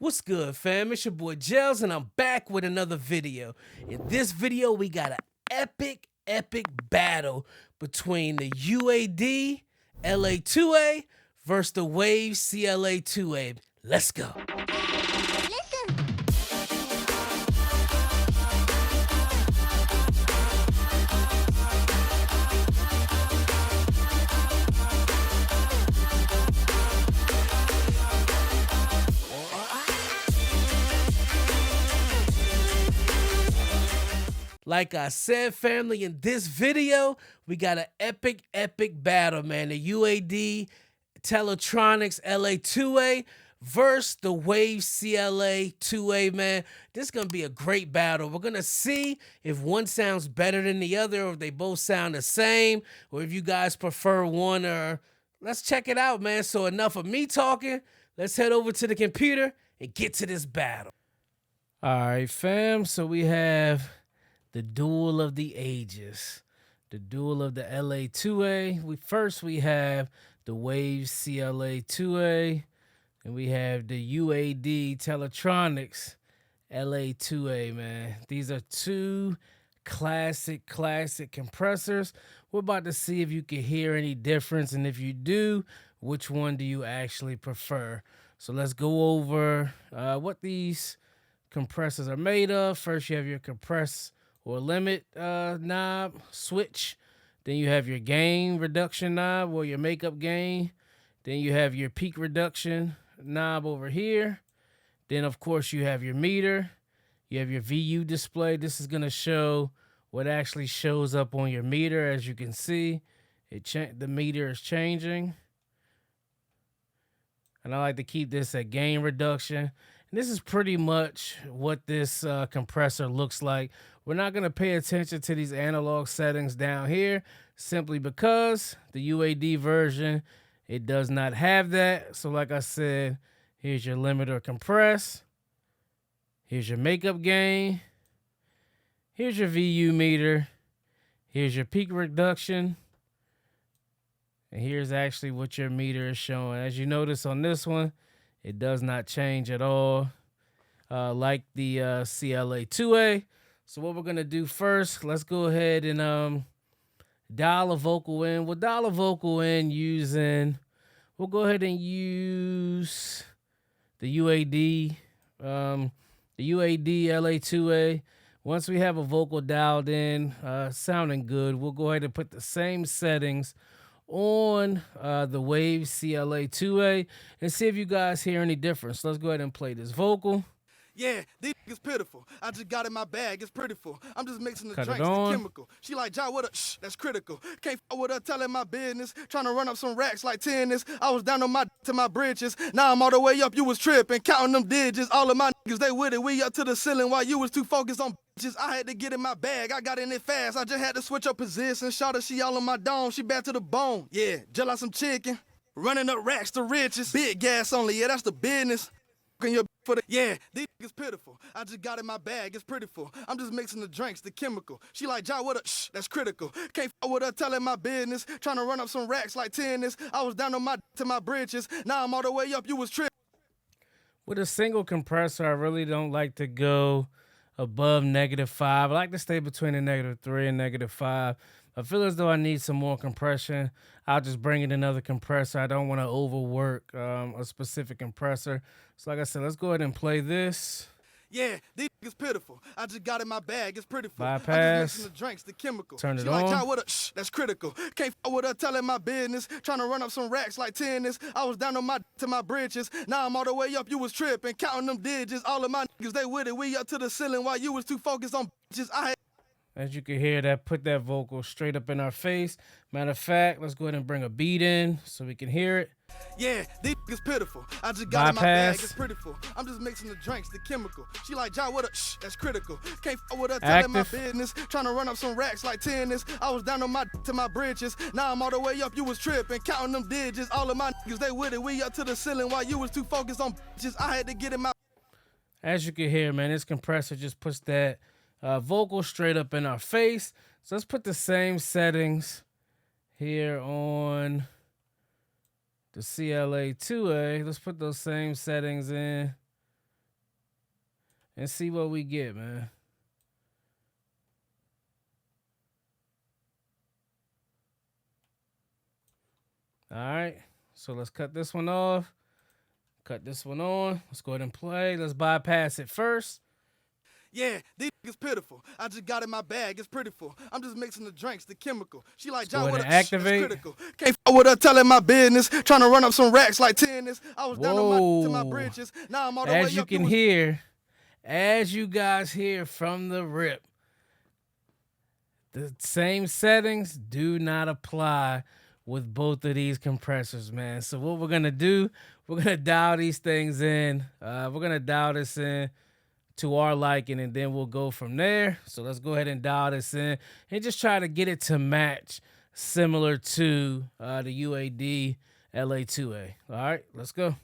What's good, fam? It's your boy Gels, and I'm back with another video. In this video, we got an epic battle between the UAD LA2A versus the Wave Cla-2a. Let's go. Like I said, family, in this video, we got an epic battle, man. The UAD Teletronics LA2A versus the Wave Cla-2a, man. This is going to be a great battle. We're going to see if one sounds better than the other, or if they both sound the same, or if you guys prefer one, or let's check it out, man. So enough of me talking. Let's head over to the computer and get to this battle. All right, fam. So we have the duel of the ages, the duel of the LA2A. We have the Wave Cla-2a, and we have the UAD Teletronics LA2A, man. These are two classic compressors. We're about to see if you can hear any difference, and if you do, which one do you actually prefer? So let's go over what these compressors are made of. First, you have your compress or limit knob switch. Then you have your gain reduction knob or your makeup gain. Then you have your peak reduction knob over here. Then of course you have your meter. You have your VU display. This is going to show what actually shows up on your meter. As you can see, the meter is changing. And I like to keep this at gain reduction. And this is pretty much what this compressor looks like. We're not going to pay attention to these analog settings down here simply because the UAD version, it does not have that. So like I said, here's your limit or compress. Here's your makeup gain. Here's your VU meter. Here's your peak reduction. And here's actually what your meter is showing. As you notice on this one, it does not change at all like the Cla-2a. So what we're going to do first, let's go ahead and dial a vocal in. We'll dial a vocal in using, we'll go ahead and use the UAD LA2A. Once we have a vocal dialed in, sounding good, we'll go ahead and put the same settings on the Wave Cla-2a and see if you guys hear any difference. Let's go ahead and play this vocal. Yeah, these niggas pitiful. I just got in my bag, it's pretty full. I'm just mixing the Cut it drinks, the on. chemical. She like, Jai, what a shh, that's critical. Can't f with her telling my business. Trying to run up some racks like tennis. I was down on my bridges. Now I'm all the way up, you was tripping, counting them digits. All of my niggas, they with it. We up to the ceiling while you was too focused on bitches. I had to get in my bag, I got in it fast. I just had to switch up positions. Shot her, she all on my dome, she bad to the bone. Yeah, just like some chicken. Running up racks to riches. Big gas only, yeah, that's the business. Your for the, yeah, these niggas pitiful. I just got in my bag, it's pretty full. I'm just mixing the drinks, the chemical. She like, Jai, what a shh, that's critical. Can't f with her telling my business. Trying to run up some racks like tennis. I was down on my bridges. Now I'm all the way up, you was tripping. With a single compressor, I really don't like to go above -5. I like to stay between a -3 and -5. I feel as though I need some more compression. I'll just bring in another compressor. I don't want to overwork a specific compressor. So like I said, let's go ahead and play this. Yeah, these niggas pitiful. I just got in my bag, it's pretty full. Bypass. I'm just mixing the drinks, the chemical. Turn it she like, on. Jai, what a shh, that's critical. Can't f with her telling my business. Trying to run up some racks like tennis. I was down on my bridges. Now I'm all the way up, you was tripping, counting them digits. All of my niggas, they with it. We up to the ceiling while you was too focused on bitches. As you can hear, that put that vocal straight up in our face. Matter of fact, let's go ahead and bring a beat in so we can hear it. Yeah, these niggas pitiful. I just got in my bag, Bypass. it's pretty full. I'm just mixing the drinks, the chemical. She like, Jai, what a shh, that's critical. Can't f with her telling my Active. business. Trying to run up some racks like tennis. I was down on my bridges. Now I'm all the way up, you was tripping, counting them digits. All of my niggas, they with it. We up to the ceiling while you was too focused on bitches. I had to get in my. As you can hear, man, this compressor just puts that vocal straight up in our face. So let's put the same settings here on the Cla-2a. Let's put those same settings in and see what we get, man. All right, so let's cut this one off. Cut this one on. Let's go ahead and play. Let's bypass it first. Yeah, these niggas pitiful. I just got in my bag, it's pretty full. I'm just mixing the drinks, the chemical. She like Go John ahead with and a activate. that's critical. Can't f with her telling my business. Trying to run up some racks like tennis. I was down on my to my Whoa. bridges. Now I'm all the As way you up. can hear, as you guys hear from the rip, the same settings do not apply with both of these compressors, man. So what we're gonna do, we're gonna dial these things in. We're gonna dial this in to our liking, and then we'll go from there. So let's go ahead and dial this in and just try to get it to match similar to the UAD LA2A. All right, let's go.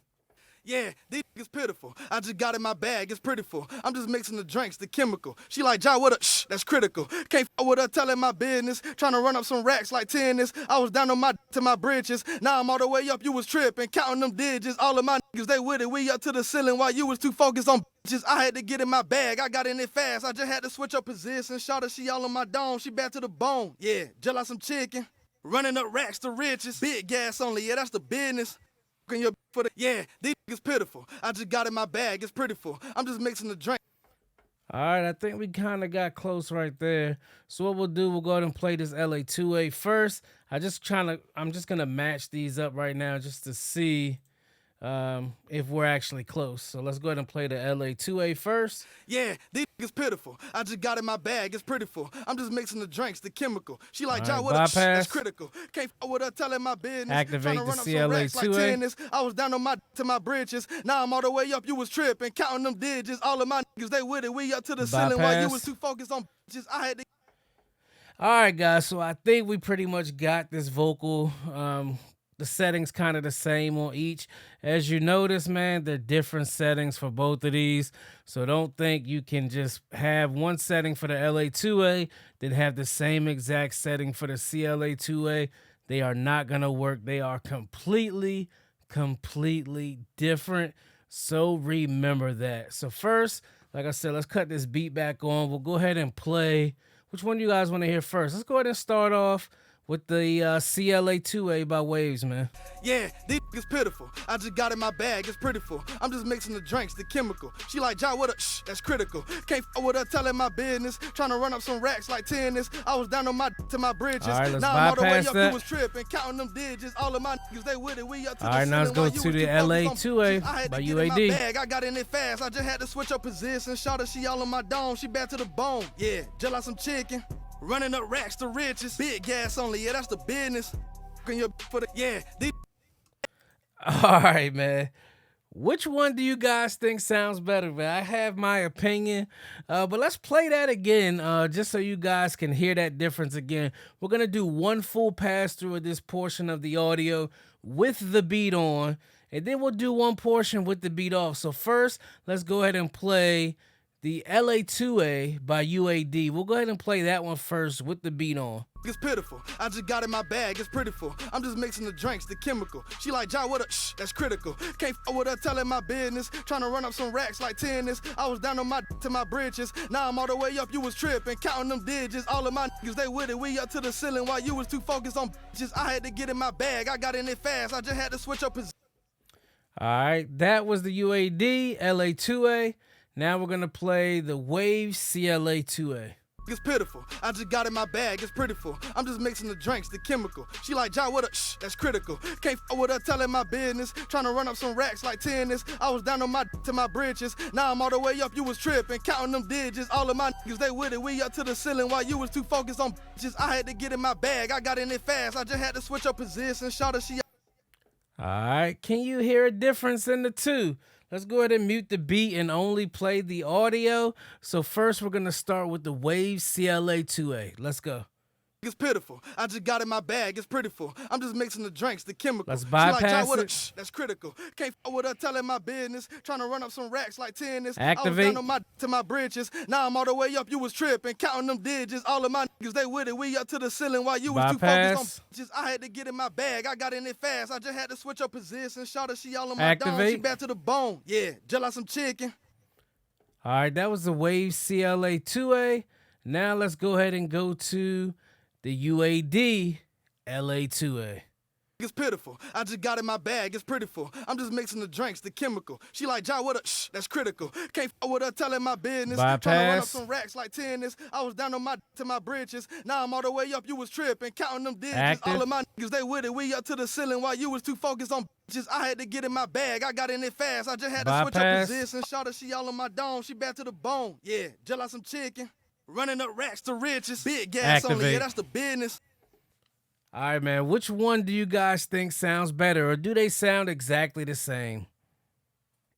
Yeah, these niggas pitiful. I just got in my bag, it's pretty full. I'm just mixing the drinks, the chemical. She like John with a that's critical. Can't f with her telling my business. Trying to run up some racks like tennis. I was down on my to my bridges. Now I'm all the way up. You was tripping, counting them digits. All of my niggas, they with it. We up to the ceiling while you was too focused on bitches. I had to get in my bag. I got in it fast. I just had to switch up positions. Shot her, she all on my dome. She back to the bone. Yeah, just like some chicken. Running up racks to riches. Big gas only. Yeah, that's the business. Your for the yeah, these niggas pitiful. I just got in my bag, it's pretty full. I'm just mixing the drink. All right, I think we kind of got close right there. So what we'll do, we'll go ahead and play this LA2A first. I'm just gonna match these up right now just to see if we're actually close. So let's go ahead and play the LA2A first. Yeah, these niggas pitiful. I just got in my bag, it's pretty full. I'm just mixing the drinks, the chemical. She like John with a that's critical. Can't f with her telling my business. Activate the CLA2A. Like I was down on my to my bridges. Now I'm all the way up. You was tripping, counting them digits. All of my niggas, they with it. We up to the ceiling while you was too focused on bitches. I had to. All right, guys. So I think we pretty much got this vocal. The settings kind of the same on each. As you notice, man, they're different settings for both of these. So don't think you can just have one setting for the LA2A, then have the same exact setting for the CLA2A. They are not going to work. They are completely different. So remember that. So first, like I said, let's cut this beat back on. We'll go ahead and play. Which one do you guys want to hear first? Let's go ahead and start off with the CLA2A by Waves, man. Yeah, these niggas pitiful. I just got in my bag, it's pretty full. I'm just mixing the drinks, the chemical. She like John with a that's critical. Can't f with her telling my business. Trying to run up some racks like tennis. I was down on my to my bridges. All right, let's now I'm all the way bypass up. that. You was tripping, counting them digits. All of my niggas, they with it. We up to All the right, now let's go ceiling to the LA2A by UAD. I got in it fast. I just had to switch up positions. Shot her, she all on my dome. She back to the bone. Yeah, just like some chicken. Running up racks to riches. Big gas only. Yeah, that's the business. Your for the yeah. All right, man. Which one do you guys think sounds better, man? I have my opinion, but let's play that again, just so you guys can hear that difference again. We're gonna do one full pass through of this portion of the audio with the beat on, and then we'll do one portion with the beat off. So first, let's go ahead and play the LA2A by UAD. We'll go ahead and play that one first with the beat on. It's pitiful. I just got in my bag, it's pretty full. I'm just mixing the drinks, the chemical. She like John with a that's critical. Can't f with her telling my business. Trying to run up some racks like tennis. I was down on my to my bridges. Now I'm all the way up. You was tripping, counting them digits. All of my niggas, they with it. We up to the ceiling while you was too focused on bitches. I had to get in my bag. I got in it fast. I just had to switch up positions. All right, that was the UAD LA2A. Now we're gonna play the Wave CLA2A. It's pitiful. I just got in my bag, it's pretty full. I'm just mixing the drinks, the chemical. She like John with a that's critical. Can't f with her telling my business. Trying to run up some racks like tennis. I was down on my to my bridges. Now I'm all the way up. You was tripping, counting them digits. All of my niggas, they with it. We up to the ceiling while you was too focused on bitches. I had to get in my bag. I got in it fast. I just had to switch up positions. Shot her, she. All right, can you hear a difference in the two? Let's go ahead and mute the beat and only play the audio. So first, we're going to start with the Wave CLA2A. Let's go. It's pitiful. I just got in my bag, it's pretty full. I'm just mixing the drinks, the chemical. Let's bypass it. That's critical. Can't f with her telling my business. Trying to run up some racks like tennis. Activate. I was down on my to my bridges. Now I'm all the way up. You was tripping, counting them digits. All of my niggas, they with it. We up to the ceiling while you was too focused on bitches. I had to get in my bag. I got in it fast. I just had to switch up positions. Shot her, she all on my dome. She back to the bone. Yeah, just like some chicken. All right, that was the Wave Cla-2a. Now let's go ahead and go to the UAD LA2A. It's pitiful. I just got in my bag, it's pretty full. I'm just mixing the drinks, the chemical. She like, Jai, what a that's critical. Can't f with her telling my business. Trying to run up Bypass. some racks like tennis. I was down on my to my britches. Now I'm all the way up, you was tripping, counting them digits. Active. All of my niggas, they with it. We up to the ceiling while you was too focused on bitches. I had to get in my bag, I got in it fast. I just had to switch up Bypass. position. Shawty, she all on my dome, she bad to the bone. Yeah, just like some chicken. Running up racks to riches. Big gas on it, Activate. yeah, that's the business. All right, man. Which one do you guys think sounds better, or do they sound exactly the same?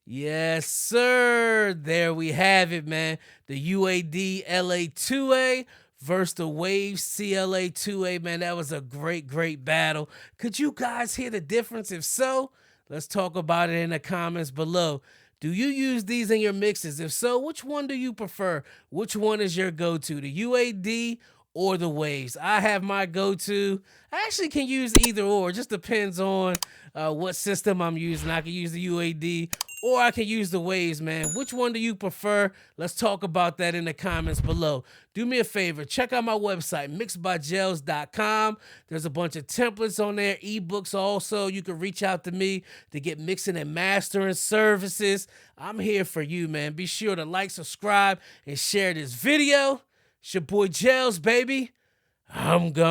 Yes, sir. There we have it, man. The UAD LA2A versus the Wave Cla-2a, man. That was a great, great battle. Could you guys hear the difference? If so, let's talk about it in the comments below. Do you use these in your mixes? If so, which one do you prefer? Which one is your go-to, the UAD or the Waves? I have my go-to. I actually can use either or. It just depends on what system I'm using. I can use the UAD or I can use the Waves, man. Which one do you prefer? Let's talk about that in the comments below. Do me a favor. Check out my website, mixedbygels.com. There's a bunch of templates on there, ebooks also. You can reach out to me to get mixing and mastering services. I'm here for you, man. Be sure to like, subscribe, and share this video. It's your boy Gels, baby. I'm gone.